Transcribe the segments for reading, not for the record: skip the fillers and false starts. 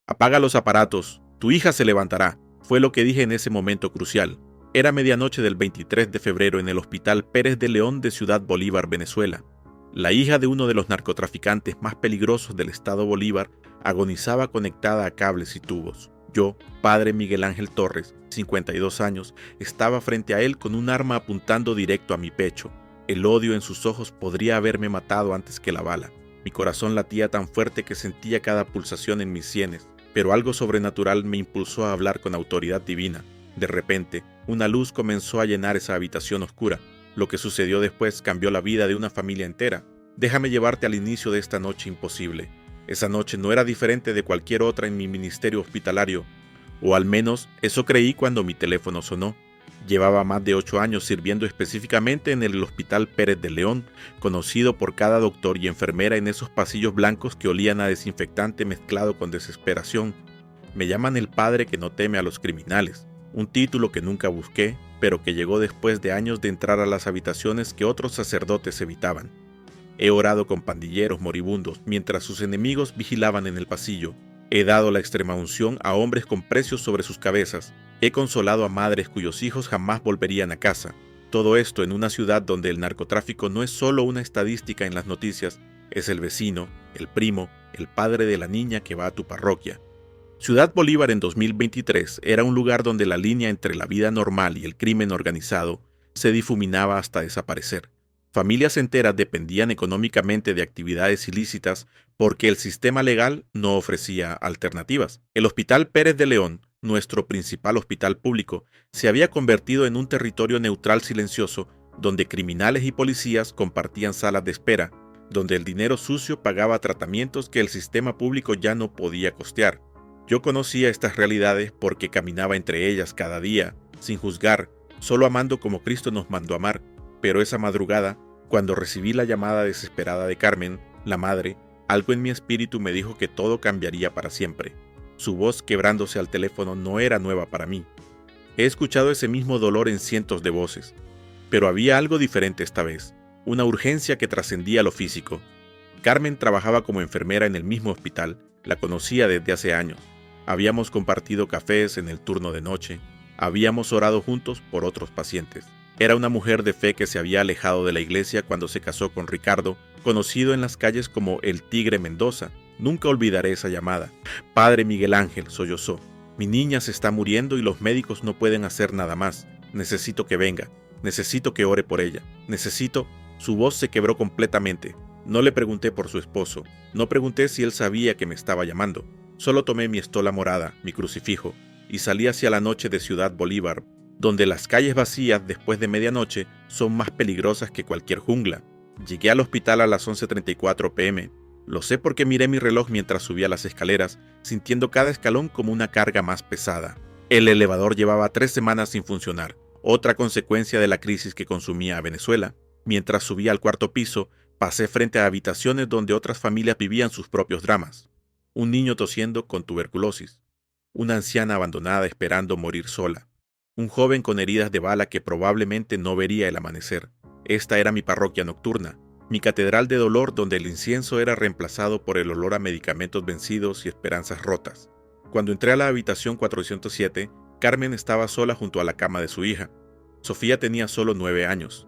Apaga los aparatos, tu hija se levantará, fue lo que dije en ese momento crucial. Era medianoche del 23 de febrero en el Hospital Pérez de León de Ciudad Bolívar, Venezuela. La hija de uno de los narcotraficantes más peligrosos del estado Bolívar agonizaba conectada a cables y tubos. Yo, padre Miguel Ángel Torres, 52 años, estaba frente a él con un arma apuntando directo a mi pecho. El odio en sus ojos podría haberme matado antes que la bala. Mi corazón latía tan fuerte que sentía cada pulsación en mis sienes, pero algo sobrenatural me impulsó a hablar con autoridad divina. De repente, una luz comenzó a llenar esa habitación oscura. Lo que sucedió después cambió la vida de una familia entera. Déjame llevarte al inicio de esta noche imposible. Esa noche no era diferente de cualquier otra en mi ministerio hospitalario, o al menos eso creí cuando mi teléfono sonó. Llevaba más de 8 años sirviendo específicamente en el Hospital Pérez de León, conocido por cada doctor y enfermera en esos pasillos blancos que olían a desinfectante mezclado con desesperación. Me llaman el padre que no teme a los criminales, un título que nunca busqué, pero que llegó después de años de entrar a las habitaciones que otros sacerdotes evitaban. He orado con pandilleros moribundos mientras sus enemigos vigilaban en el pasillo. He dado la extremaunción a hombres con precios sobre sus cabezas. He consolado a madres cuyos hijos jamás volverían a casa. Todo esto en una ciudad donde el narcotráfico no es solo una estadística en las noticias, es el vecino, el primo, el padre de la niña que va a tu parroquia. Ciudad Bolívar en 2023 era un lugar donde la línea entre la vida normal y el crimen organizado se difuminaba hasta desaparecer. Familias enteras dependían económicamente de actividades ilícitas porque el sistema legal no ofrecía alternativas. El Hospital Pérez de León, nuestro principal hospital público, se había convertido en un territorio neutral silencioso donde criminales y policías compartían salas de espera, donde el dinero sucio pagaba tratamientos que el sistema público ya no podía costear. Yo conocía estas realidades porque caminaba entre ellas cada día, sin juzgar, solo amando como Cristo nos mandó amar. Pero esa madrugada, cuando recibí la llamada desesperada de Carmen, la madre, algo en mi espíritu me dijo que todo cambiaría para siempre. Su voz quebrándose al teléfono no era nueva para mí. He escuchado ese mismo dolor en cientos de voces, pero había algo diferente esta vez, una urgencia que trascendía lo físico. Carmen trabajaba como enfermera en el mismo hospital, la conocía desde hace años. Habíamos compartido cafés en el turno de noche, habíamos orado juntos por otros pacientes. Era una mujer de fe que se había alejado de la iglesia cuando se casó con Ricardo, conocido en las calles como el Tigre Mendoza. Nunca olvidaré esa llamada. Padre Miguel Ángel, sollozó. Mi niña se está muriendo y los médicos no pueden hacer nada más. Necesito que venga. Necesito que ore por ella. Necesito... Su voz se quebró completamente. No le pregunté por su esposo. No pregunté si él sabía que me estaba llamando. Solo tomé mi estola morada, mi crucifijo, y salí hacia la noche de Ciudad Bolívar, donde las calles vacías después de medianoche son más peligrosas que cualquier jungla. Llegué al hospital a las 11:34 p.m. Lo sé porque miré mi reloj mientras subía las escaleras, sintiendo cada escalón como una carga más pesada. El elevador llevaba 3 semanas sin funcionar, otra consecuencia de la crisis que consumía a Venezuela. Mientras subía al 4.º piso, pasé frente a habitaciones donde otras familias vivían sus propios dramas. Un niño tosiendo con tuberculosis, una anciana abandonada esperando morir sola, un joven con heridas de bala que probablemente no vería el amanecer. Esta era mi parroquia nocturna, mi catedral de dolor donde el incienso era reemplazado por el olor a medicamentos vencidos y esperanzas rotas. Cuando entré a la habitación 407, Carmen estaba sola junto a la cama de su hija. Sofía tenía solo 9 años.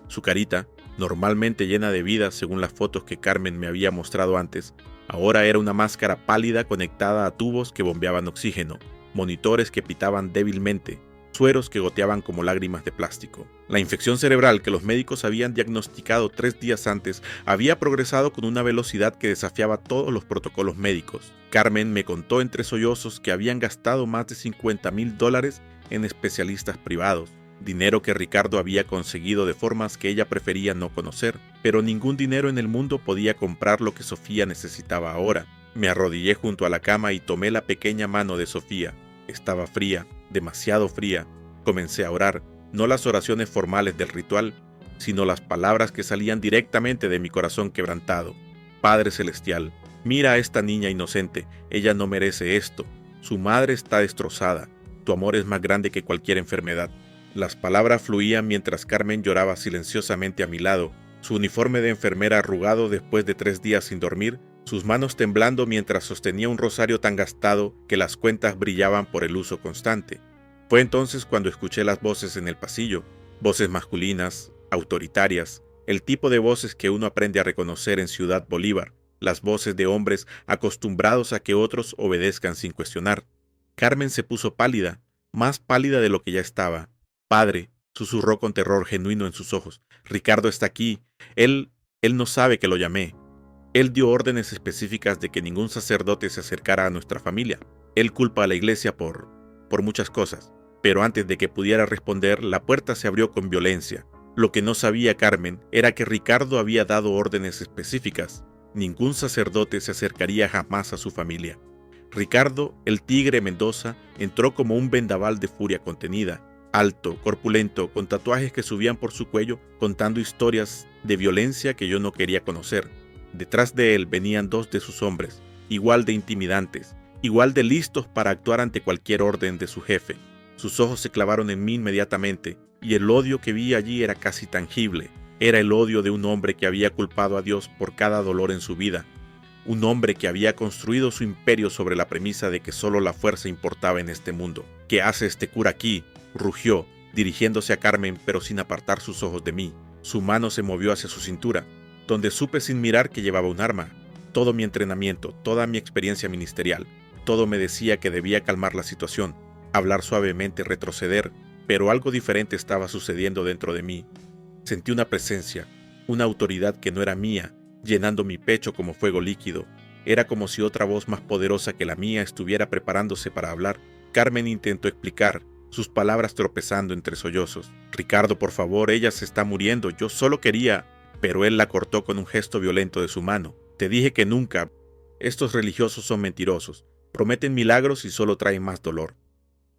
Su carita, normalmente llena de vida según las fotos que Carmen me había mostrado antes, ahora era una máscara pálida conectada a tubos que bombeaban oxígeno, monitores que pitaban débilmente, sueros que goteaban como lágrimas de plástico. La infección cerebral que los médicos habían diagnosticado 3 días antes había progresado con una velocidad que desafiaba todos los protocolos médicos. Carmen me contó entre sollozos que habían gastado más de $50,000 en especialistas privados, dinero que Ricardo había conseguido de formas que ella prefería no conocer, pero ningún dinero en el mundo podía comprar lo que Sofía necesitaba ahora. Me arrodillé junto a la cama y tomé la pequeña mano de Sofía. Estaba fría, demasiado fría. Comencé a orar, no las oraciones formales del ritual, sino las palabras que salían directamente de mi corazón quebrantado. Padre Celestial, mira a esta niña inocente, ella no merece esto. Su madre está destrozada. Tu amor es más grande que cualquier enfermedad. Las palabras fluían mientras Carmen lloraba silenciosamente a mi lado. Su uniforme de enfermera arrugado después de 3 días sin dormir sus manos temblando mientras sostenía un rosario tan gastado que las cuentas brillaban por el uso constante. Fue entonces cuando escuché las voces en el pasillo, voces masculinas, autoritarias, el tipo de voces que uno aprende a reconocer en Ciudad Bolívar, las voces de hombres acostumbrados a que otros obedezcan sin cuestionar. Carmen se puso pálida, más pálida de lo que ya estaba. «Padre», susurró con terror genuino en sus ojos, «Ricardo está aquí. Él no sabe que lo llamé. Él dio órdenes específicas de que ningún sacerdote se acercara a nuestra familia. Él culpa a la iglesia por muchas cosas». Pero antes de que pudiera responder, la puerta se abrió con violencia. Lo que no sabía Carmen era que Ricardo había dado órdenes específicas. Ningún sacerdote se acercaría jamás a su familia. Ricardo, el Tigre Mendoza, entró como un vendaval de furia contenida, alto, corpulento, con tatuajes que subían por su cuello, contando historias de violencia que yo no quería conocer. Detrás de él venían dos de sus hombres, igual de intimidantes, igual de listos para actuar ante cualquier orden de su jefe. Sus ojos se clavaron en mí inmediatamente, y el odio que vi allí era casi tangible. Era el odio de un hombre que había culpado a Dios por cada dolor en su vida. Un hombre que había construido su imperio sobre la premisa de que solo la fuerza importaba en este mundo. «¿Qué hace este cura aquí?», rugió, dirigiéndose a Carmen pero sin apartar sus ojos de mí. Su mano se movió hacia su cintura, donde supe sin mirar que llevaba un arma. Todo mi entrenamiento, toda mi experiencia ministerial, todo me decía que debía calmar la situación, hablar suavemente, retroceder, pero algo diferente estaba sucediendo dentro de mí. Sentí una presencia, una autoridad que no era mía, llenando mi pecho como fuego líquido. Era como si otra voz más poderosa que la mía estuviera preparándose para hablar. Carmen intentó explicar, sus palabras tropezando entre sollozos. «Ricardo, por favor, ella se está muriendo, yo solo quería...» Pero él la cortó con un gesto violento de su mano. «Te dije que nunca. Estos religiosos son mentirosos, prometen milagros y solo traen más dolor».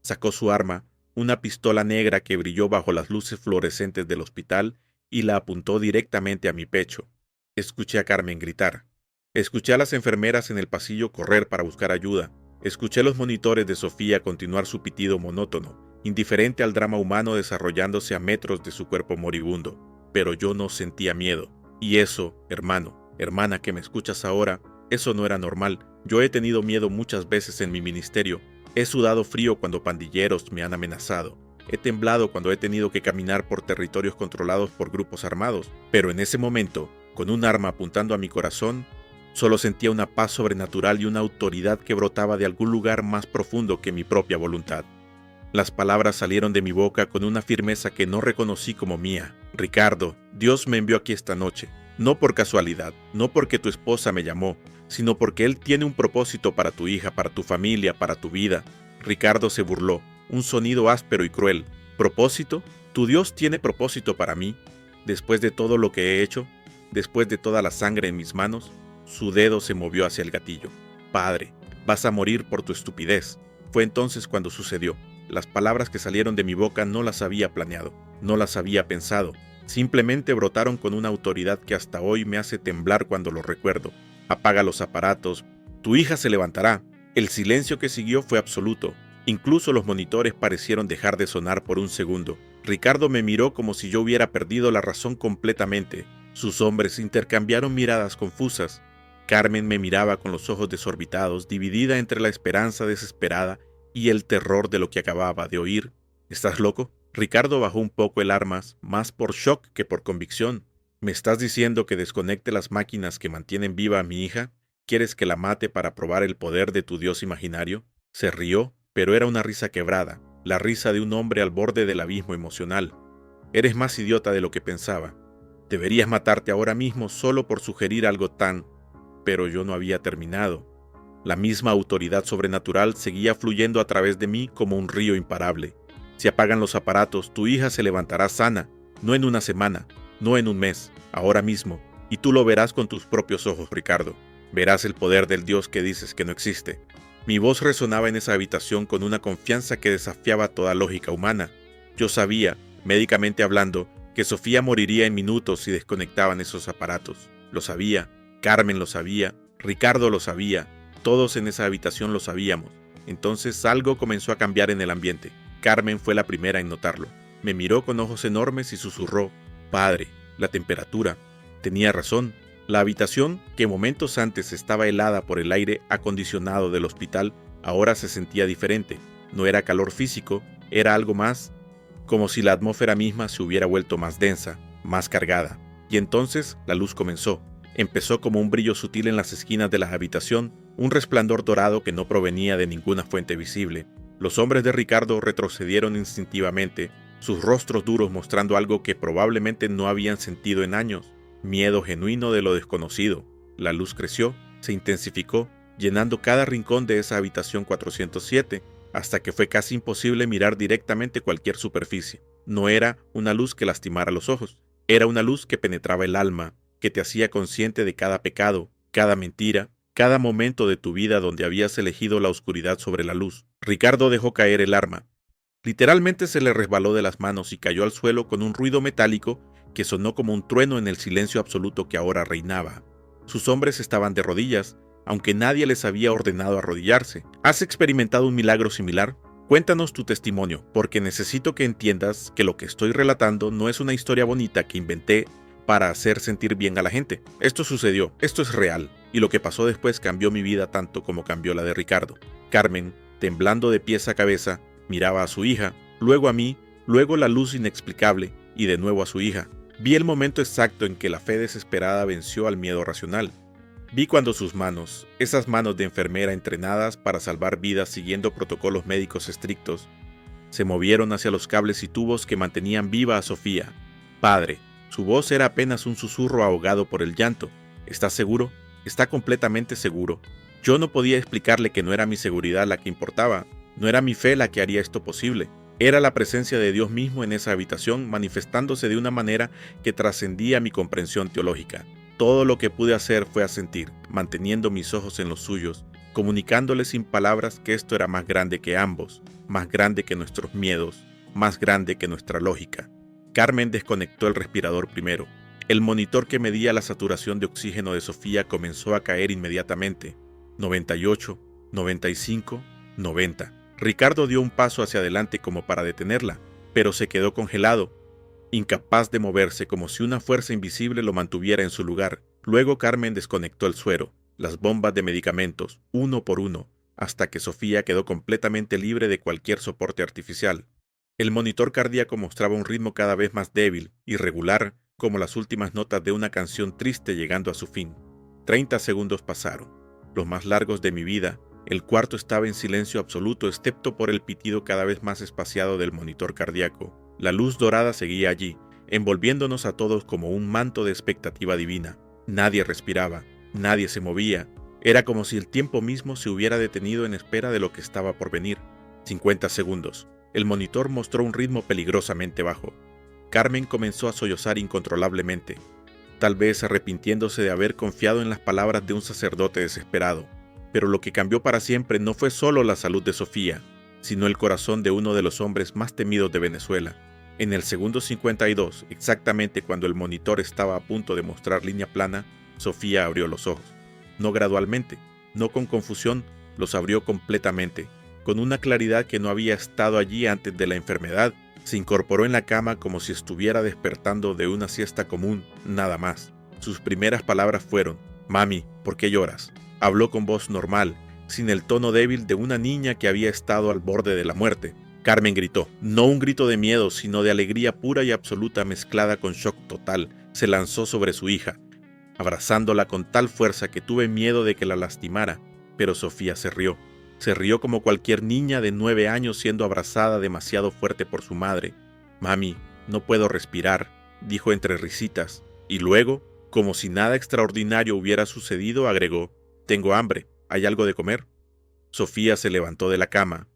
Sacó su arma, una pistola negra que brilló bajo las luces fluorescentes del hospital, y la apuntó directamente a mi pecho. Escuché a Carmen gritar. Escuché a las enfermeras en el pasillo correr para buscar ayuda. Escuché los monitores de Sofía continuar su pitido monótono, indiferente al drama humano desarrollándose a metros de su cuerpo moribundo. Pero yo no sentía miedo. Y eso, hermano, hermana que me escuchas ahora, eso no era normal. Yo he tenido miedo muchas veces en mi ministerio. He sudado frío cuando pandilleros me han amenazado. He temblado cuando he tenido que caminar por territorios controlados por grupos armados. Pero en ese momento, con un arma apuntando a mi corazón, solo sentía una paz sobrenatural y una autoridad que brotaba de algún lugar más profundo que mi propia voluntad. Las palabras salieron de mi boca con una firmeza que no reconocí como mía. «Ricardo, Dios me envió aquí esta noche. No por casualidad, no porque tu esposa me llamó, sino porque Él tiene un propósito para tu hija, para tu familia, para tu vida». Ricardo se burló, un sonido áspero y cruel. «¿Propósito? ¿Tu Dios tiene propósito para mí? Después de todo lo que he hecho, después de toda la sangre en mis manos». Su dedo se movió hacia el gatillo. «Padre, vas a morir por tu estupidez». Fue entonces cuando sucedió. Las palabras que salieron de mi boca no las había planeado, no las había pensado. Simplemente brotaron con una autoridad que hasta hoy me hace temblar cuando lo recuerdo. «Apaga los aparatos. Tu hija se levantará». El silencio que siguió fue absoluto. Incluso los monitores parecieron dejar de sonar por un segundo. Ricardo me miró como si yo hubiera perdido la razón completamente. Sus hombres intercambiaron miradas confusas. Carmen me miraba con los ojos desorbitados, dividida entre la esperanza desesperada y el terror de lo que acababa de oír. «¿Estás loco?» Ricardo bajó un poco el arma, más por shock que por convicción. «¿Me estás diciendo que desconecte las máquinas que mantienen viva a mi hija? ¿Quieres que la mate para probar el poder de tu Dios imaginario?» Se rió, pero era una risa quebrada, la risa de un hombre al borde del abismo emocional. «Eres más idiota de lo que pensaba. Deberías matarte ahora mismo solo por sugerir algo tan...». Pero yo no había terminado. La misma autoridad sobrenatural seguía fluyendo a través de mí como un río imparable. «Si apagan los aparatos, tu hija se levantará sana, no en una semana, no en un mes, ahora mismo, y tú lo verás con tus propios ojos, Ricardo. Verás el poder del Dios que dices que no existe». Mi voz resonaba en esa habitación con una confianza que desafiaba toda lógica humana. Yo sabía, médicamente hablando, que Sofía moriría en minutos si desconectaban esos aparatos. Lo sabía, Carmen lo sabía, Ricardo lo sabía, todos en esa habitación lo sabíamos. Entonces algo comenzó a cambiar en el ambiente. Carmen fue la primera en notarlo. Me miró con ojos enormes y susurró: «Padre, la temperatura». Tenía razón. La habitación, que momentos antes estaba helada por el aire acondicionado del hospital, ahora se sentía diferente. No era calor físico, era algo más, como si la atmósfera misma se hubiera vuelto más densa, más cargada. Y entonces la luz comenzó. Empezó como un brillo sutil en las esquinas de la habitación, un resplandor dorado que no provenía de ninguna fuente visible. Los hombres de Ricardo retrocedieron instintivamente, sus rostros duros mostrando algo que probablemente no habían sentido en años, miedo genuino de lo desconocido. La luz creció, se intensificó, llenando cada rincón de esa habitación 407, hasta que fue casi imposible mirar directamente cualquier superficie. No era una luz que lastimara los ojos, era una luz que penetraba el alma, que te hacía consciente de cada pecado, cada mentira, cada momento de tu vida donde habías elegido la oscuridad sobre la luz. Ricardo dejó caer el arma. Literalmente se le resbaló de las manos y cayó al suelo con un ruido metálico que sonó como un trueno en el silencio absoluto que ahora reinaba. Sus hombres estaban de rodillas, aunque nadie les había ordenado arrodillarse. ¿Has experimentado un milagro similar? Cuéntanos tu testimonio, porque necesito que entiendas que lo que estoy relatando no es una historia bonita que inventé para hacer sentir bien a la gente. Esto sucedió, esto es real, y lo que pasó después cambió mi vida tanto como cambió la de Ricardo. Carmen, temblando de pies a cabeza, miraba a su hija, luego a mí, luego la luz inexplicable, y de nuevo a su hija. Vi el momento exacto en que la fe desesperada venció al miedo racional. Vi cuando sus manos, esas manos de enfermera entrenadas para salvar vidas siguiendo protocolos médicos estrictos, se movieron hacia los cables y tubos que mantenían viva a Sofía. Padre, su voz era apenas un susurro ahogado por el llanto. ¿Estás seguro? ¿Está completamente seguro? Yo no podía explicarle que no era mi seguridad la que importaba, no era mi fe la que haría esto posible. Era la presencia de Dios mismo en esa habitación manifestándose de una manera que trascendía mi comprensión teológica. Todo lo que pude hacer fue asentir, manteniendo mis ojos en los suyos, comunicándole sin palabras que esto era más grande que ambos, más grande que nuestros miedos, más grande que nuestra lógica. Carmen desconectó el respirador primero. El monitor que medía la saturación de oxígeno de Sofía comenzó a caer inmediatamente. 98, 95, 90. Ricardo dio un paso hacia adelante como para detenerla, pero se quedó congelado, incapaz de moverse, como si una fuerza invisible lo mantuviera en su lugar. Luego Carmen desconectó el suero, las bombas de medicamentos, uno por uno, hasta que Sofía quedó completamente libre de cualquier soporte artificial. El monitor cardíaco mostraba un ritmo cada vez más débil, irregular, como las últimas notas de una canción triste llegando a su fin. 30 segundos pasaron, los más largos de mi vida. El cuarto estaba en silencio absoluto, excepto por el pitido cada vez más espaciado del monitor cardíaco. La luz dorada seguía allí, envolviéndonos a todos como un manto de expectativa divina. Nadie respiraba, nadie se movía. Era como si el tiempo mismo se hubiera detenido en espera de lo que estaba por venir. 50 segundos. El monitor mostró un ritmo peligrosamente bajo. Carmen comenzó a sollozar incontrolablemente, tal vez arrepintiéndose de haber confiado en las palabras de un sacerdote desesperado. Pero lo que cambió para siempre no fue solo la salud de Sofía, sino el corazón de uno de los hombres más temidos de Venezuela. En el segundo 52, exactamente cuando el monitor estaba a punto de mostrar línea plana, Sofía abrió los ojos. No gradualmente, no con confusión, los abrió completamente, con una claridad que no había estado allí antes de la enfermedad. Se incorporó en la cama como si estuviera despertando de una siesta común, nada más. Sus primeras palabras fueron: «Mami, ¿por qué lloras?». Habló con voz normal, sin el tono débil de una niña que había estado al borde de la muerte. Carmen gritó, no un grito de miedo, sino de alegría pura y absoluta mezclada con shock total. Se lanzó sobre su hija, abrazándola con tal fuerza que tuve miedo de que la lastimara, pero Sofía se rió. Se rió como cualquier niña de 9 años siendo abrazada demasiado fuerte por su madre. «Mami, no puedo respirar», dijo entre risitas, y luego, como si nada extraordinario hubiera sucedido, agregó, «Tengo hambre, ¿hay algo de comer?». Sofía se levantó de la cama.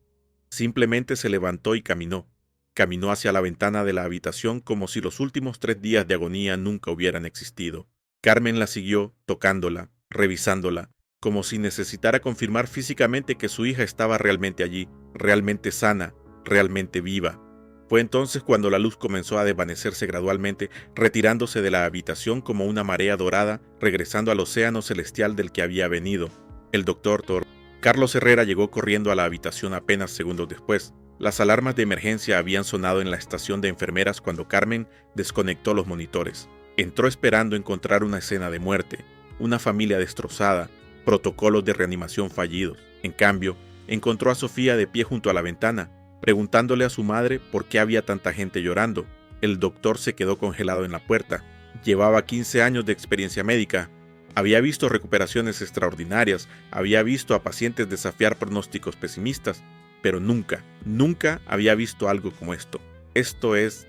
Simplemente se levantó y caminó. Caminó hacia la ventana de la habitación como si los últimos 3 días de agonía nunca hubieran existido. Carmen la siguió, tocándola, revisándola, como si necesitara confirmar físicamente que su hija estaba realmente allí, realmente sana, realmente viva. Fue entonces cuando la luz comenzó a desvanecerse gradualmente, retirándose de la habitación como una marea dorada, regresando al océano celestial del que había venido. El doctor Carlos Herrera llegó corriendo a la habitación apenas segundos después. Las alarmas de emergencia habían sonado en la estación de enfermeras cuando Carmen desconectó los monitores. Entró esperando encontrar una escena de muerte, una familia destrozada, protocolos de reanimación fallidos. En cambio, encontró a Sofía de pie junto a la ventana, preguntándole a su madre por qué había tanta gente llorando. El doctor se quedó congelado en la puerta. Llevaba 15 años de experiencia médica. Había visto recuperaciones extraordinarias, había visto a pacientes desafiar pronósticos pesimistas, pero nunca había visto algo como esto. Esto es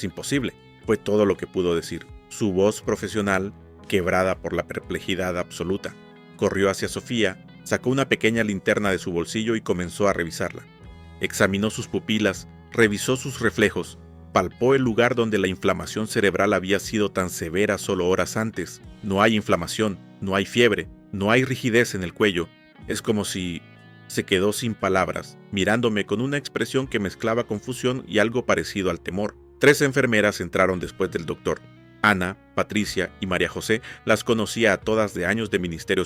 imposible, fue todo lo que pudo decir. Su voz profesional, quebrada por la perplejidad absoluta. Corrió hacia Sofía, sacó una pequeña linterna de su bolsillo y comenzó a revisarla. Examinó sus pupilas, revisó sus reflejos, palpó el lugar donde la inflamación cerebral había sido tan severa solo horas antes. No hay inflamación, no hay fiebre, no hay rigidez en el cuello. Es como si... Se quedó sin palabras, mirándome con una expresión que mezclaba confusión y algo parecido al temor. 3 enfermeras entraron después del doctor. Ana, Patricia y María José las conocía a todas de años de ministerio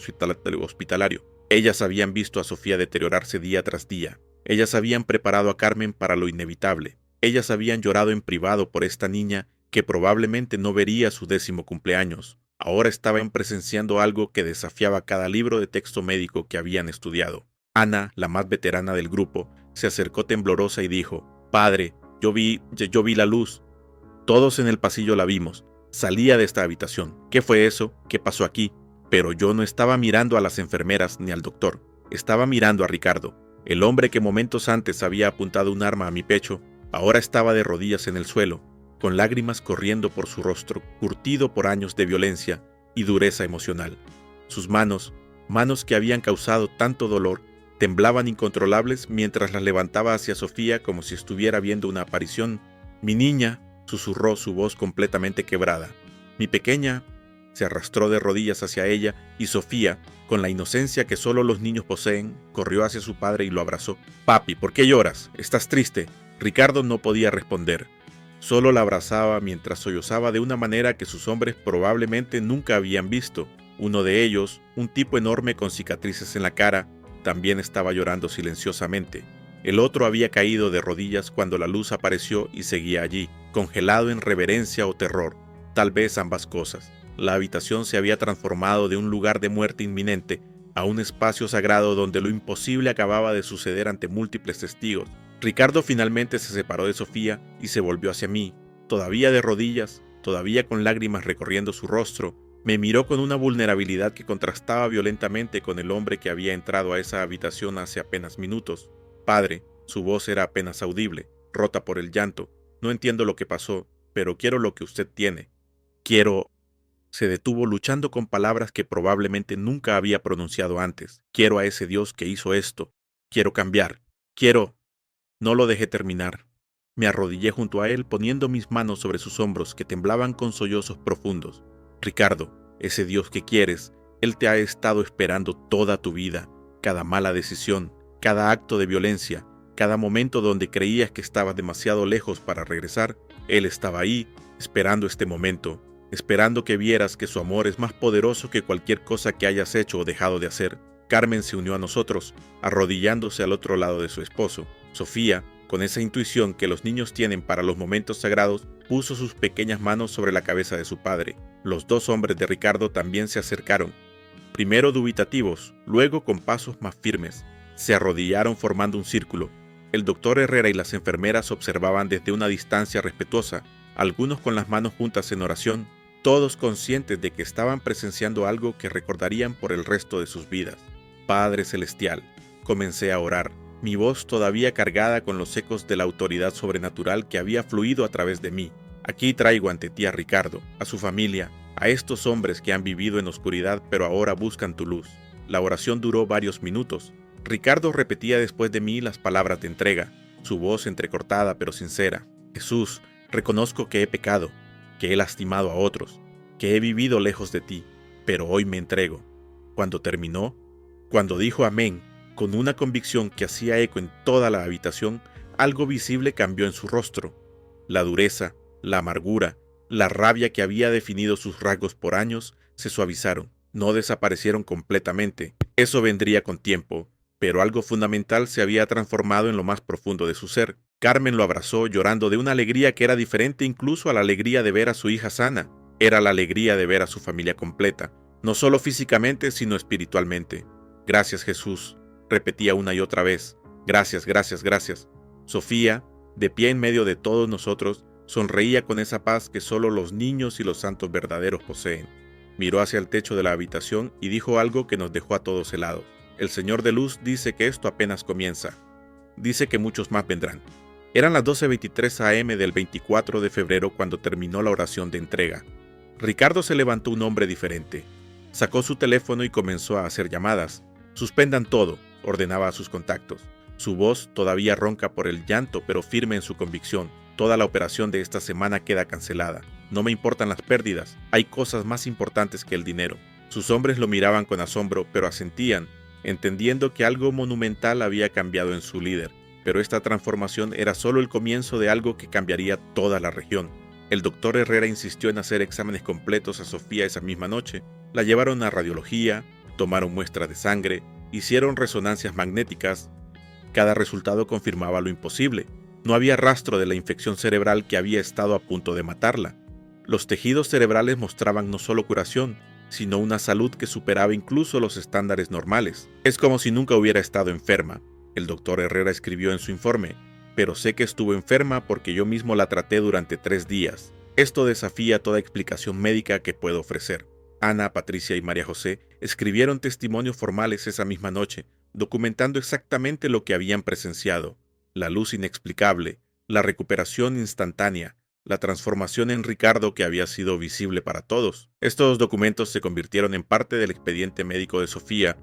hospitalario. Ellas habían visto a Sofía deteriorarse día tras día. Ellas habían preparado a Carmen para lo inevitable. Ellas habían llorado en privado por esta niña que probablemente no vería su 10º cumpleaños. Ahora estaban presenciando algo que desafiaba cada libro de texto médico que habían estudiado. Ana, la más veterana del grupo, se acercó temblorosa y dijo: «Padre, yo vi la luz». Todos en el pasillo la vimos. Salía de esta habitación. ¿Qué fue eso? ¿Qué pasó aquí? Pero yo no estaba mirando a las enfermeras ni al doctor. Estaba mirando a Ricardo. El hombre que momentos antes había apuntado un arma a mi pecho, ahora estaba de rodillas en el suelo, con lágrimas corriendo por su rostro, curtido por años de violencia y dureza emocional. Sus manos que habían causado tanto dolor, temblaban incontrolables mientras las levantaba hacia Sofía como si estuviera viendo una aparición. «Mi niña», susurró su voz completamente quebrada. «Mi pequeña». Se arrastró de rodillas hacia ella y Sofía, con la inocencia que solo los niños poseen, corrió hacia su padre y lo abrazó. «Papi, ¿por qué lloras? ¿Estás triste?». Ricardo no podía responder. Solo la abrazaba mientras sollozaba de una manera que sus hombres probablemente nunca habían visto. Uno de ellos, un tipo enorme con cicatrices en la cara, también estaba llorando silenciosamente. El otro había caído de rodillas cuando la luz apareció y seguía allí, congelado en reverencia o terror, tal vez ambas cosas. La habitación se había transformado de un lugar de muerte inminente a un espacio sagrado donde lo imposible acababa de suceder ante múltiples testigos. Ricardo finalmente se separó de Sofía y se volvió hacia mí, todavía de rodillas, todavía con lágrimas recorriendo su rostro. Me miró con una vulnerabilidad que contrastaba violentamente con el hombre que había entrado a esa habitación hace apenas minutos. «Padre», su voz era apenas audible, rota por el llanto. «No entiendo lo que pasó, pero quiero lo que usted tiene. Quiero...». Se detuvo luchando con palabras que probablemente nunca había pronunciado antes. «Quiero a ese Dios que hizo esto. Quiero cambiar. Quiero...». No lo dejé terminar. Me arrodillé junto a él poniendo mis manos sobre sus hombros que temblaban con sollozos profundos. «Ricardo, ese Dios que quieres, Él te ha estado esperando toda tu vida, cada mala decisión, cada acto de violencia, cada momento donde creías que estabas demasiado lejos para regresar. Él estaba ahí, esperando este momento, esperando que vieras que su amor es más poderoso que cualquier cosa que hayas hecho o dejado de hacer». Carmen se unió a nosotros, arrodillándose al otro lado de su esposo. Sofía, con esa intuición que los niños tienen para los momentos sagrados, puso sus pequeñas manos sobre la cabeza de su padre. Los 2 hombres de Ricardo también se acercaron, primero dubitativos, luego con pasos más firmes. Se arrodillaron formando un círculo. El doctor Herrera y las enfermeras observaban desde una distancia respetuosa, algunos con las manos juntas en oración, todos conscientes de que estaban presenciando algo que recordarían por el resto de sus vidas. «Padre Celestial», comencé a orar, mi voz todavía cargada con los ecos de la autoridad sobrenatural que había fluido a través de mí. «Aquí traigo ante ti a Ricardo, a su familia, a estos hombres que han vivido en oscuridad pero ahora buscan tu luz». La oración duró varios minutos. Ricardo repetía después de mí las palabras de entrega, su voz entrecortada pero sincera. «Jesús, reconozco que he pecado, que he lastimado a otros, que he vivido lejos de ti, pero hoy me entrego». Cuando terminó, cuando dijo amén, con una convicción que hacía eco en toda la habitación, algo visible cambió en su rostro. La dureza, la amargura, la rabia que había definido sus rasgos por años se suavizaron. No desaparecieron completamente, eso vendría con tiempo, pero algo fundamental se había transformado en lo más profundo de su ser. Carmen lo abrazó llorando de una alegría que era diferente incluso a la alegría de ver a su hija sana. Era la alegría de ver a su familia completa, no solo físicamente, sino espiritualmente. Gracias, Jesús, repetía una y otra vez. Gracias, gracias, gracias. Sofía, de pie en medio de todos nosotros, sonreía con esa paz que solo los niños y los santos verdaderos poseen. Miró hacia el techo de la habitación y dijo algo que nos dejó a todos helados. El Señor de Luz dice que esto apenas comienza. Dice que muchos más vendrán. Eran las 12:23 a.m. del 24 de febrero cuando terminó la oración de entrega. Ricardo se levantó un hombre diferente. Sacó su teléfono y comenzó a hacer llamadas. Suspendan todo, ordenaba a sus contactos. Su voz todavía ronca por el llanto, pero firme en su convicción. Toda la operación de esta semana queda cancelada. No me importan las pérdidas, hay cosas más importantes que el dinero. Sus hombres lo miraban con asombro, pero asentían, entendiendo que algo monumental había cambiado en su líder. Pero esta transformación era solo el comienzo de algo que cambiaría toda la región. El doctor Herrera insistió en hacer exámenes completos a Sofía esa misma noche. La llevaron a radiología, tomaron muestras de sangre, hicieron resonancias magnéticas. Cada resultado confirmaba lo imposible. No había rastro de la infección cerebral que había estado a punto de matarla. Los tejidos cerebrales mostraban no solo curación, sino una salud que superaba incluso los estándares normales. Es como si nunca hubiera estado enferma. El doctor Herrera escribió en su informe, pero sé que estuvo enferma porque yo mismo la traté durante 3 días. Esto desafía toda explicación médica que puedo ofrecer. Ana, Patricia y María José escribieron testimonios formales esa misma noche, documentando exactamente lo que habían presenciado: la luz inexplicable, la recuperación instantánea, la transformación en Ricardo que había sido visible para todos. Estos documentos se convirtieron en parte del expediente médico de Sofía,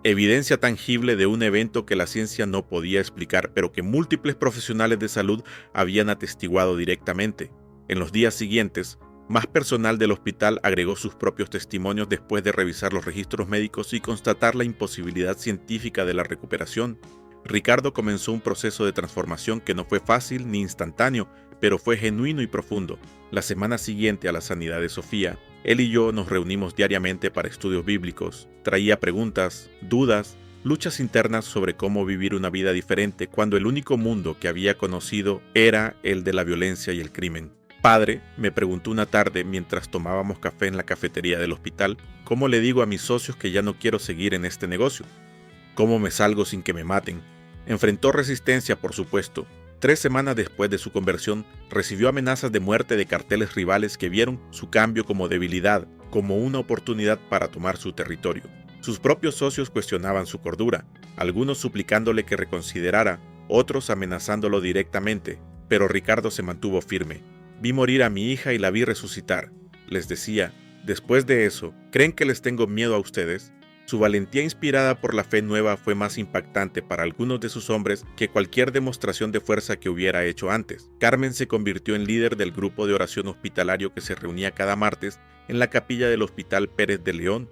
evidencia tangible de un evento que la ciencia no podía explicar, pero que múltiples profesionales de salud habían atestiguado directamente. En los días siguientes, más personal del hospital agregó sus propios testimonios después de revisar los registros médicos y constatar la imposibilidad científica de la recuperación. Ricardo comenzó un proceso de transformación que no fue fácil ni instantáneo, pero fue genuino y profundo. La semana siguiente a la sanidad de Sofía, él y yo nos reunimos diariamente para estudios bíblicos. Traía preguntas, dudas, luchas internas sobre cómo vivir una vida diferente cuando el único mundo que había conocido era el de la violencia y el crimen. Padre, me preguntó una tarde mientras tomábamos café en la cafetería del hospital, ¿cómo le digo a mis socios que ya no quiero seguir en este negocio? ¿Cómo me salgo sin que me maten? Enfrentó resistencia, por supuesto. 3 semanas después de su conversión, recibió amenazas de muerte de carteles rivales que vieron su cambio como debilidad, como una oportunidad para tomar su territorio. Sus propios socios cuestionaban su cordura, algunos suplicándole que reconsiderara, otros amenazándolo directamente, pero Ricardo se mantuvo firme. Vi morir a mi hija y la vi resucitar. Les decía, después de eso, ¿creen que les tengo miedo a ustedes? Su valentía inspirada por la fe nueva fue más impactante para algunos de sus hombres que cualquier demostración de fuerza que hubiera hecho antes. Carmen se convirtió en líder del grupo de oración hospitalario que se reunía cada martes en la capilla del Hospital Pérez de León.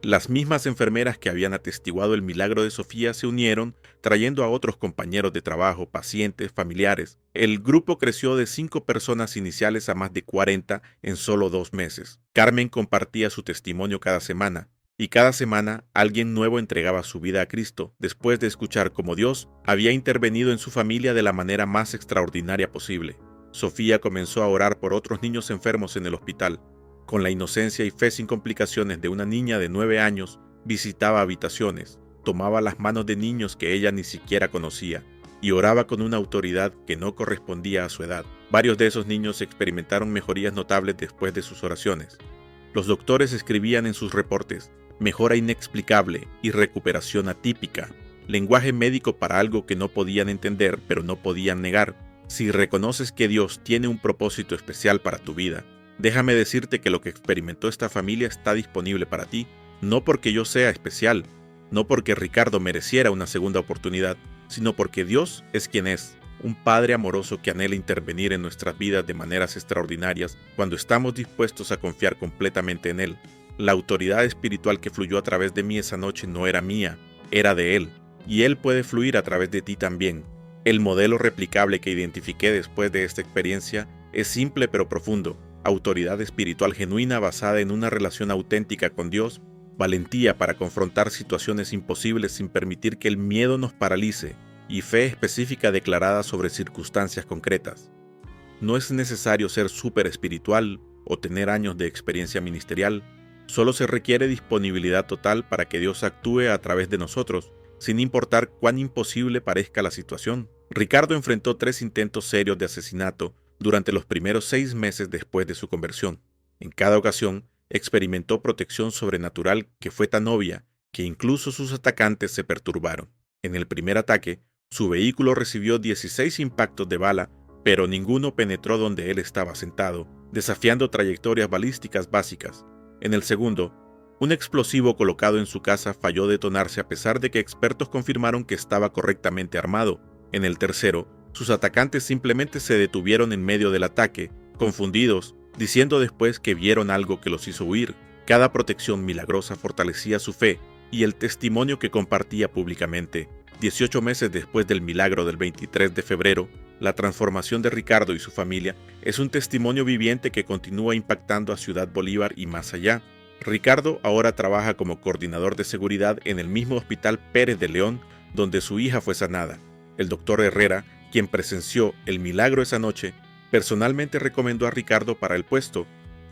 Las mismas enfermeras que habían atestiguado el milagro de Sofía se unieron, trayendo a otros compañeros de trabajo, pacientes, familiares. El grupo creció de 5 personas iniciales a más de 40 en solo 2 meses. Carmen compartía su testimonio cada semana, y cada semana alguien nuevo entregaba su vida a Cristo, después de escuchar cómo Dios había intervenido en su familia de la manera más extraordinaria posible. Sofía comenzó a orar por otros niños enfermos en el hospital. Con la inocencia y fe sin complicaciones de una niña de 9 años, visitaba habitaciones, tomaba las manos de niños que ella ni siquiera conocía, y oraba con una autoridad que no correspondía a su edad. Varios de esos niños experimentaron mejorías notables después de sus oraciones. Los doctores escribían en sus reportes: mejora inexplicable y recuperación atípica, lenguaje médico para algo que no podían entender pero no podían negar. Si reconoces que Dios tiene un propósito especial para tu vida, déjame decirte que lo que experimentó esta familia está disponible para ti, no porque yo sea especial, no porque Ricardo mereciera una segunda oportunidad, sino porque Dios es quien es, un Padre amoroso que anhela intervenir en nuestras vidas de maneras extraordinarias cuando estamos dispuestos a confiar completamente en Él. La autoridad espiritual que fluyó a través de mí esa noche no era mía, era de Él, y Él puede fluir a través de ti también. El modelo replicable que identifiqué después de esta experiencia es simple pero profundo: autoridad espiritual genuina basada en una relación auténtica con Dios, valentía para confrontar situaciones imposibles sin permitir que el miedo nos paralice, y fe específica declarada sobre circunstancias concretas. No es necesario ser súper espiritual, o tener años de experiencia ministerial. Solo se requiere disponibilidad total para que Dios actúe a través de nosotros, sin importar cuán imposible parezca la situación. Ricardo enfrentó 3 intentos serios de asesinato durante los primeros 6 meses después de su conversión. En cada ocasión, experimentó protección sobrenatural que fue tan obvia que incluso sus atacantes se perturbaron. En el primer ataque, su vehículo recibió 16 impactos de bala, pero ninguno penetró donde él estaba sentado, desafiando trayectorias balísticas básicas. En el segundo, un explosivo colocado en su casa falló detonarse a pesar de que expertos confirmaron que estaba correctamente armado. En el tercero, sus atacantes simplemente se detuvieron en medio del ataque, confundidos, diciendo después que vieron algo que los hizo huir. Cada protección milagrosa fortalecía su fe y el testimonio que compartía públicamente. 18 meses después del milagro del 23 de febrero, la transformación de Ricardo y su familia es un testimonio viviente que continúa impactando a Ciudad Bolívar y más allá. Ricardo ahora trabaja como coordinador de seguridad en el mismo Hospital Pérez de León donde su hija fue sanada. El doctor Herrera, quien presenció el milagro esa noche, personalmente recomendó a Ricardo para el puesto,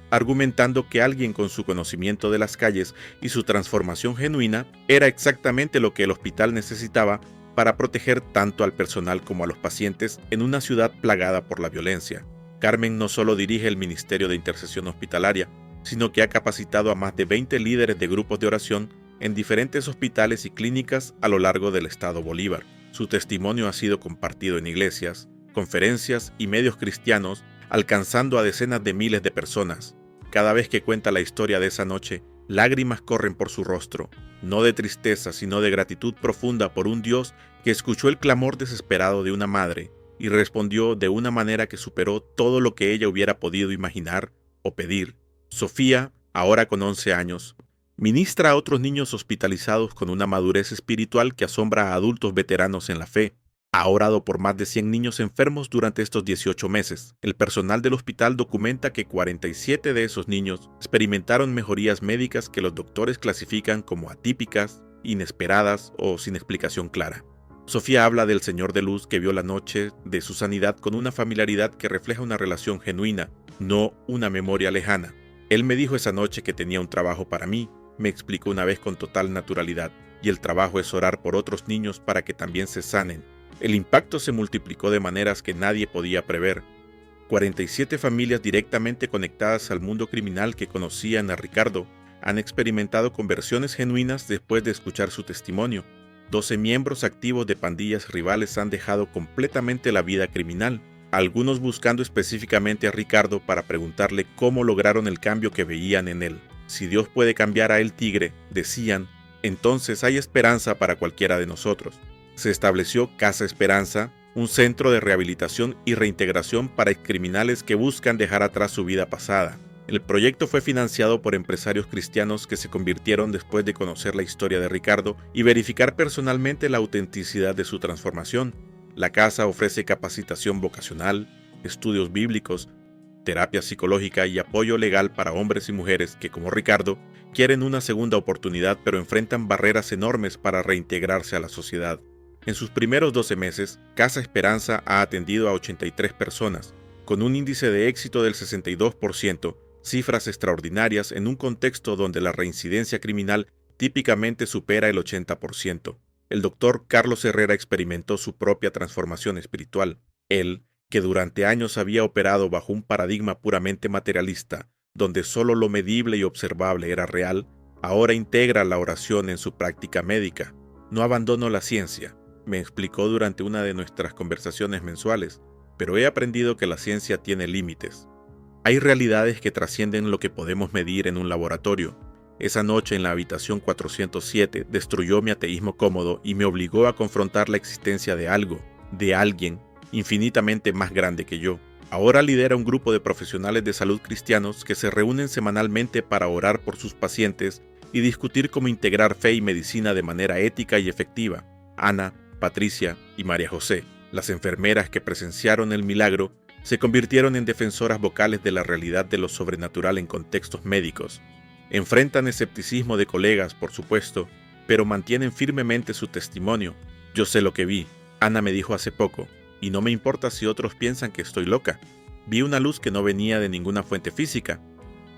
argumentando que alguien con su conocimiento de las calles y su transformación genuina era exactamente lo que el hospital necesitaba para proteger tanto al personal como a los pacientes en una ciudad plagada por la violencia. Carmen no solo dirige el Ministerio de Intercesión Hospitalaria, sino que ha capacitado a más de 20 líderes de grupos de oración en diferentes hospitales y clínicas a lo largo del estado Bolívar. Su testimonio ha sido compartido en iglesias, conferencias y medios cristianos, alcanzando a decenas de miles de personas. Cada vez que cuenta la historia de esa noche, lágrimas corren por su rostro, no de tristeza, sino de gratitud profunda por un Dios que escuchó el clamor desesperado de una madre y respondió de una manera que superó todo lo que ella hubiera podido imaginar o pedir. Sofía, ahora con 11 años, ministra a otros niños hospitalizados con una madurez espiritual que asombra a adultos veteranos en la fe. Ha orado por más de 100 niños enfermos durante estos 18 meses. El personal del hospital documenta que 47 de esos niños experimentaron mejorías médicas que los doctores clasifican como atípicas, inesperadas o sin explicación clara. Sofía habla del Señor de Luz que vio la noche de su sanidad con una familiaridad que refleja una relación genuina, no una memoria lejana. Él me dijo esa noche que tenía un trabajo para mí, me explicó una vez con total naturalidad, y el trabajo es orar por otros niños para que también se sanen. El impacto se multiplicó de maneras que nadie podía prever. 47 familias directamente conectadas al mundo criminal que conocían a Ricardo han experimentado conversiones genuinas después de escuchar su testimonio. 12 miembros activos de pandillas rivales han dejado completamente la vida criminal, algunos buscando específicamente a Ricardo para preguntarle cómo lograron el cambio que veían en él. Si Dios puede cambiar a El Tigre, decían, entonces hay esperanza para cualquiera de nosotros. Se estableció Casa Esperanza, un centro de rehabilitación y reintegración para excriminales que buscan dejar atrás su vida pasada. El proyecto fue financiado por empresarios cristianos que se convirtieron después de conocer la historia de Ricardo y verificar personalmente la autenticidad de su transformación. La casa ofrece capacitación vocacional, estudios bíblicos, terapia psicológica y apoyo legal para hombres y mujeres que, como Ricardo, quieren una segunda oportunidad pero enfrentan barreras enormes para reintegrarse a la sociedad. En sus primeros 12 meses, Casa Esperanza ha atendido a 83 personas, con un índice de éxito del 62%, cifras extraordinarias en un contexto donde la reincidencia criminal típicamente supera el 80%. El doctor Carlos Herrera experimentó su propia transformación espiritual. Él, que durante años había operado bajo un paradigma puramente materialista, donde solo lo medible y observable era real, ahora integra la oración en su práctica médica. No abandono la ciencia, me explicó durante una de nuestras conversaciones mensuales, pero he aprendido que la ciencia tiene límites. Hay realidades que trascienden lo que podemos medir en un laboratorio. Esa noche en la habitación 407 destruyó mi ateísmo cómodo y me obligó a confrontar la existencia de algo, de alguien, infinitamente más grande que yo. Ahora lidera un grupo de profesionales de salud cristianos que se reúnen semanalmente para orar por sus pacientes y discutir cómo integrar fe y medicina de manera ética y efectiva. Ana, Patricia y María José, las enfermeras que presenciaron el milagro, se convirtieron en defensoras vocales de la realidad de lo sobrenatural en contextos médicos. Enfrentan escepticismo de colegas, por supuesto, pero mantienen firmemente su testimonio. Yo sé lo que vi, Ana me dijo hace poco, y no me importa si otros piensan que estoy loca. Vi una luz que no venía de ninguna fuente física.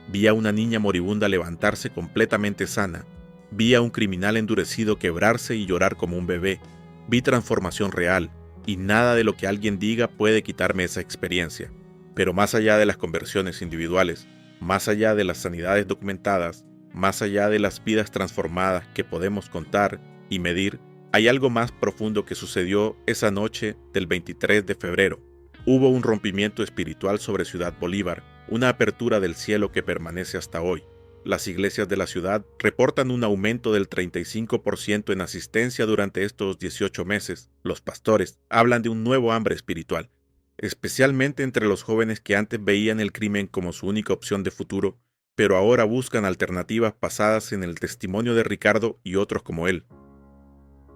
Vi a una niña moribunda levantarse completamente sana. Vi a un criminal endurecido quebrarse y llorar como un bebé. Vi transformación real, y nada de lo que alguien diga puede quitarme esa experiencia. Pero más allá de las conversiones individuales, más allá de las sanidades documentadas, más allá de las vidas transformadas que podemos contar y medir, hay algo más profundo que sucedió esa noche del 23 de febrero. Hubo un rompimiento espiritual sobre Ciudad Bolívar, una apertura del cielo que permanece hasta hoy. Las iglesias de la ciudad reportan un aumento del 35% en asistencia durante estos 18 meses. Los pastores hablan de un nuevo hambre espiritual, especialmente entre los jóvenes que antes veían el crimen como su única opción de futuro, pero ahora buscan alternativas basadas en el testimonio de Ricardo y otros como él.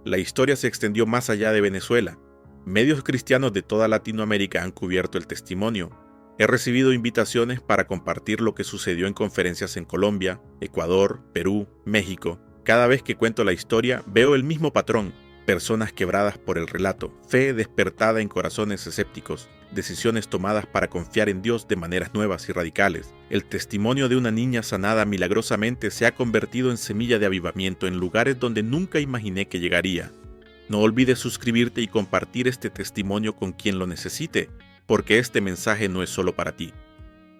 La historia se extendió más allá de Venezuela. Medios cristianos de toda Latinoamérica han cubierto el testimonio. He recibido invitaciones para compartir lo que sucedió en conferencias en Colombia, Ecuador, Perú, México. Cada vez que cuento la historia, veo el mismo patrón: personas quebradas por el relato, fe despertada en corazones escépticos, decisiones tomadas para confiar en Dios de maneras nuevas y radicales. El testimonio de una niña sanada milagrosamente se ha convertido en semilla de avivamiento en lugares donde nunca imaginé que llegaría. No olvides suscribirte y compartir este testimonio con quien lo necesite, porque este mensaje no es solo para ti.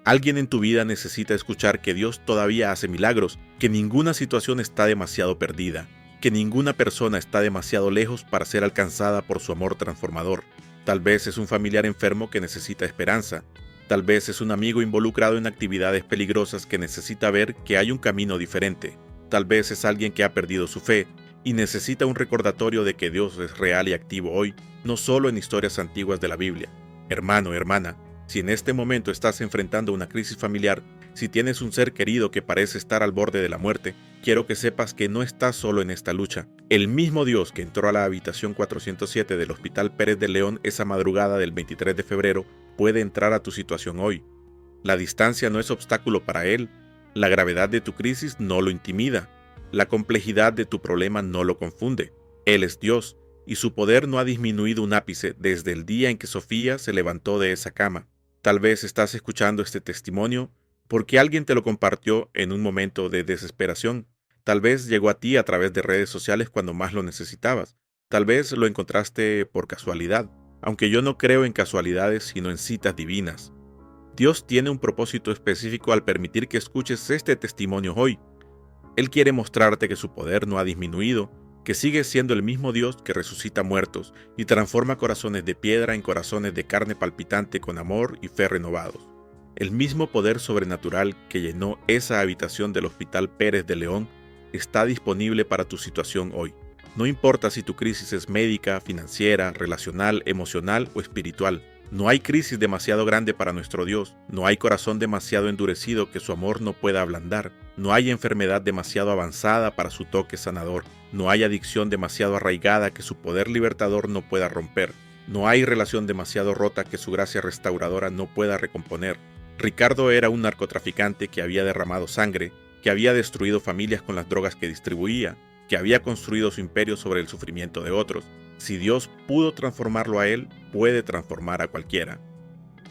Alguien en tu vida necesita escuchar que Dios todavía hace milagros, que ninguna situación está demasiado perdida, que ninguna persona está demasiado lejos para ser alcanzada por su amor transformador. Tal vez es un familiar enfermo que necesita esperanza. Tal vez es un amigo involucrado en actividades peligrosas que necesita ver que hay un camino diferente. Tal vez es alguien que ha perdido su fe y necesita un recordatorio de que Dios es real y activo hoy, no solo en historias antiguas de la Biblia. Hermano, hermana, si en este momento estás enfrentando una crisis familiar, si tienes un ser querido que parece estar al borde de la muerte, quiero que sepas que no estás solo en esta lucha. El mismo Dios que entró a la habitación 407 del Hospital Pérez de León esa madrugada del 23 de febrero puede entrar a tu situación hoy. La distancia no es obstáculo para Él. La gravedad de tu crisis no lo intimida. La complejidad de tu problema no lo confunde. Él es Dios, y su poder no ha disminuido un ápice desde el día en que Sofía se levantó de esa cama. Tal vez estás escuchando este testimonio porque alguien te lo compartió en un momento de desesperación. Tal vez llegó a ti a través de redes sociales cuando más lo necesitabas. Tal vez lo encontraste por casualidad, aunque yo no creo en casualidades sino en citas divinas. Dios tiene un propósito específico al permitir que escuches este testimonio hoy. Él quiere mostrarte que su poder no ha disminuido, que sigue siendo el mismo Dios que resucita muertos y transforma corazones de piedra en corazones de carne palpitante con amor y fe renovados. El mismo poder sobrenatural que llenó esa habitación del Hospital Pérez de León está disponible para tu situación hoy. No importa si tu crisis es médica, financiera, relacional, emocional o espiritual. No hay crisis demasiado grande para nuestro Dios. No hay corazón demasiado endurecido que su amor no pueda ablandar. No hay enfermedad demasiado avanzada para su toque sanador. No hay adicción demasiado arraigada que su poder libertador no pueda romper. No hay relación demasiado rota que su gracia restauradora no pueda recomponer. Ricardo era un narcotraficante que había derramado sangre, que había destruido familias con las drogas que distribuía, que había construido su imperio sobre el sufrimiento de otros. Si Dios pudo transformarlo a él, puede transformar a cualquiera.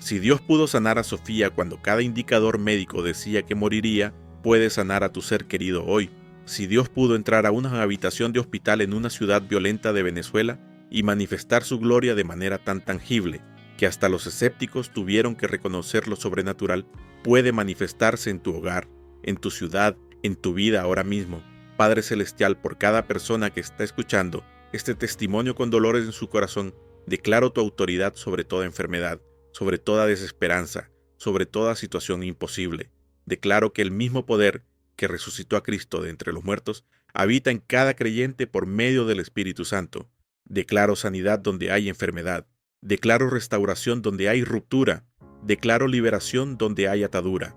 Si Dios pudo sanar a Sofía cuando cada indicador médico decía que moriría, puede sanar a tu ser querido hoy. Si Dios pudo entrar a una habitación de hospital en una ciudad violenta de Venezuela y manifestar su gloria de manera tan tangible que hasta los escépticos tuvieron que reconocer lo sobrenatural, puede manifestarse en tu hogar, en tu ciudad, en tu vida ahora mismo. Padre Celestial, por cada persona que está escuchando este testimonio con dolores en su corazón, declaro tu autoridad sobre toda enfermedad, sobre toda desesperanza, sobre toda situación imposible. Declaro que el mismo poder que resucitó a Cristo de entre los muertos habita en cada creyente por medio del Espíritu Santo. Declaro sanidad donde hay enfermedad. Declaro restauración donde hay ruptura. Declaro liberación donde hay atadura.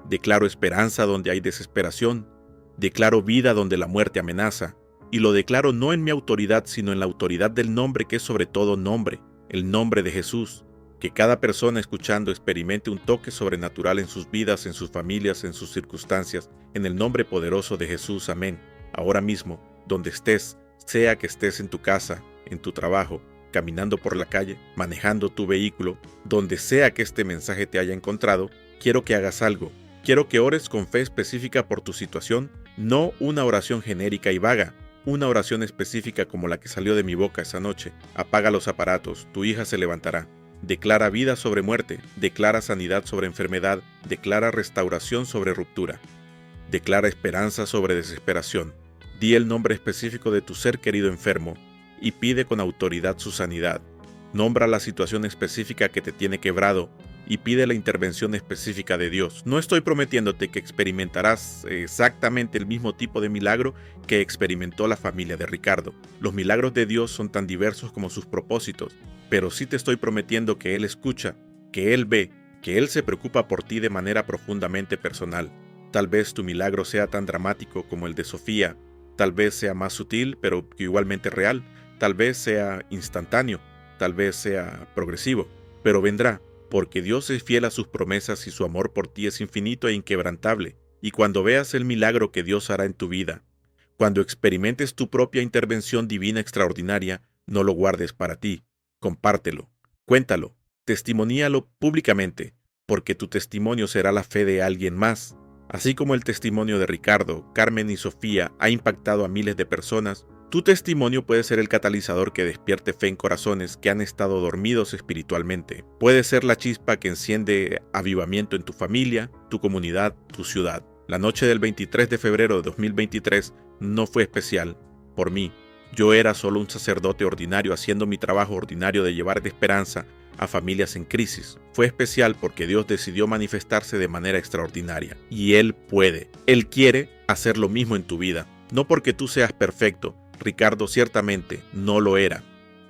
Declaro esperanza donde hay desesperación. Declaro vida donde la muerte amenaza. Y lo declaro no en mi autoridad, sino en la autoridad del nombre que es sobre todo nombre, el nombre de Jesús. Que cada persona escuchando experimente un toque sobrenatural en sus vidas, en sus familias, en sus circunstancias, en el nombre poderoso de Jesús. Amén. Ahora mismo, donde estés, sea que estés en tu casa, en tu trabajo, caminando por la calle, manejando tu vehículo, donde sea que este mensaje te haya encontrado, quiero que hagas algo. Quiero que ores con fe específica por tu situación, no una oración genérica y vaga, una oración específica como la que salió de mi boca esa noche. Apaga los aparatos, tu hija se levantará. Declara vida sobre muerte, declara sanidad sobre enfermedad, declara restauración sobre ruptura. Declara esperanza sobre desesperación. Di el nombre específico de tu ser querido enfermo y pide con autoridad su sanidad. Nombra la situación específica que te tiene quebrado y pide la intervención específica de Dios. No estoy prometiéndote que experimentarás exactamente el mismo tipo de milagro que experimentó la familia de Ricardo. Los milagros de Dios son tan diversos como sus propósitos, pero sí te estoy prometiendo que Él escucha, que Él ve, que Él se preocupa por ti de manera profundamente personal. Tal vez tu milagro sea tan dramático como el de Sofía, tal vez sea más sutil pero igualmente real, tal vez sea instantáneo, tal vez sea progresivo, pero vendrá, porque Dios es fiel a sus promesas y su amor por ti es infinito e inquebrantable. Y cuando veas el milagro que Dios hará en tu vida, cuando experimentes tu propia intervención divina extraordinaria, no lo guardes para ti, compártelo, cuéntalo, testimoníalo públicamente, porque tu testimonio será la fe de alguien más. Así como el testimonio de Ricardo, Carmen y Sofía ha impactado a miles de personas, tu testimonio puede ser el catalizador que despierte fe en corazones que han estado dormidos espiritualmente. Puede ser la chispa que enciende avivamiento en tu familia, tu comunidad, tu ciudad. La noche del 23 de febrero de 2023 no fue especial por mí. Yo era solo un sacerdote ordinario haciendo mi trabajo ordinario de llevar de esperanza a familias en crisis. Fue especial porque Dios decidió manifestarse de manera extraordinaria. Y Él puede. Él quiere hacer lo mismo en tu vida. No porque tú seas perfecto. Ricardo ciertamente no lo era.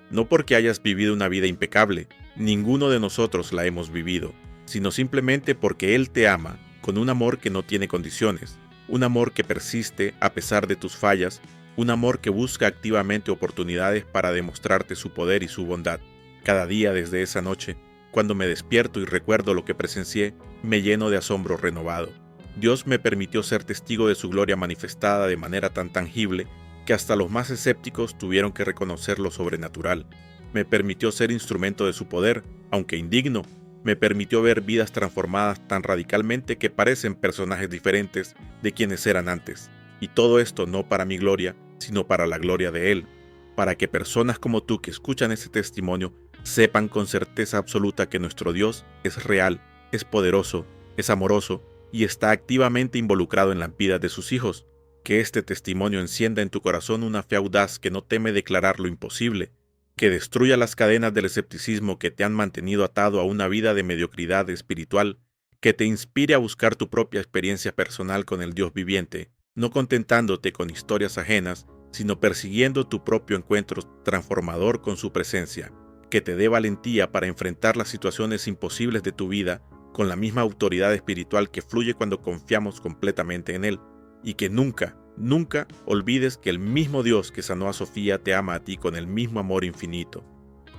No porque hayas vivido una vida impecable. Ninguno de nosotros la hemos vivido. Sino simplemente porque Él te ama con un amor que no tiene condiciones. Un amor que persiste a pesar de tus fallas. Un amor que busca activamente oportunidades para demostrarte su poder y su bondad. Cada día desde esa noche, cuando me despierto y recuerdo lo que presencié, me lleno de asombro renovado. Dios me permitió ser testigo de su gloria manifestada de manera tan tangible que hasta los más escépticos tuvieron que reconocer lo sobrenatural. Me permitió ser instrumento de su poder, aunque indigno. Me permitió ver vidas transformadas tan radicalmente que parecen personajes diferentes de quienes eran antes. Y todo esto no para mi gloria, sino para la gloria de Él. Para que personas como tú que escuchan ese testimonio sepan con certeza absoluta que nuestro Dios es real, es poderoso, es amoroso y está activamente involucrado en la vida de sus hijos. Que este testimonio encienda en tu corazón una fe audaz que no teme declarar lo imposible, que destruya las cadenas del escepticismo que te han mantenido atado a una vida de mediocridad espiritual, que te inspire a buscar tu propia experiencia personal con el Dios viviente, no contentándote con historias ajenas, sino persiguiendo tu propio encuentro transformador con su presencia, que te dé valentía para enfrentar las situaciones imposibles de tu vida con la misma autoridad espiritual que fluye cuando confiamos completamente en Él, y que nunca, nunca olvides que el mismo Dios que sanó a Sofía te ama a ti con el mismo amor infinito.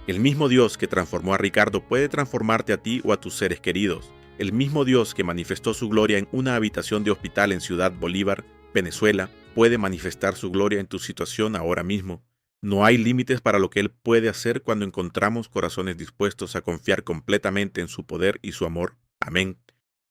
El mismo Dios que transformó a Ricardo puede transformarte a ti o a tus seres queridos. El mismo Dios que manifestó su gloria en una habitación de hospital en Ciudad Bolívar, Venezuela, puede manifestar su gloria en tu situación ahora mismo. No hay límites para lo que Él puede hacer cuando encontramos corazones dispuestos a confiar completamente en su poder y su amor. Amén.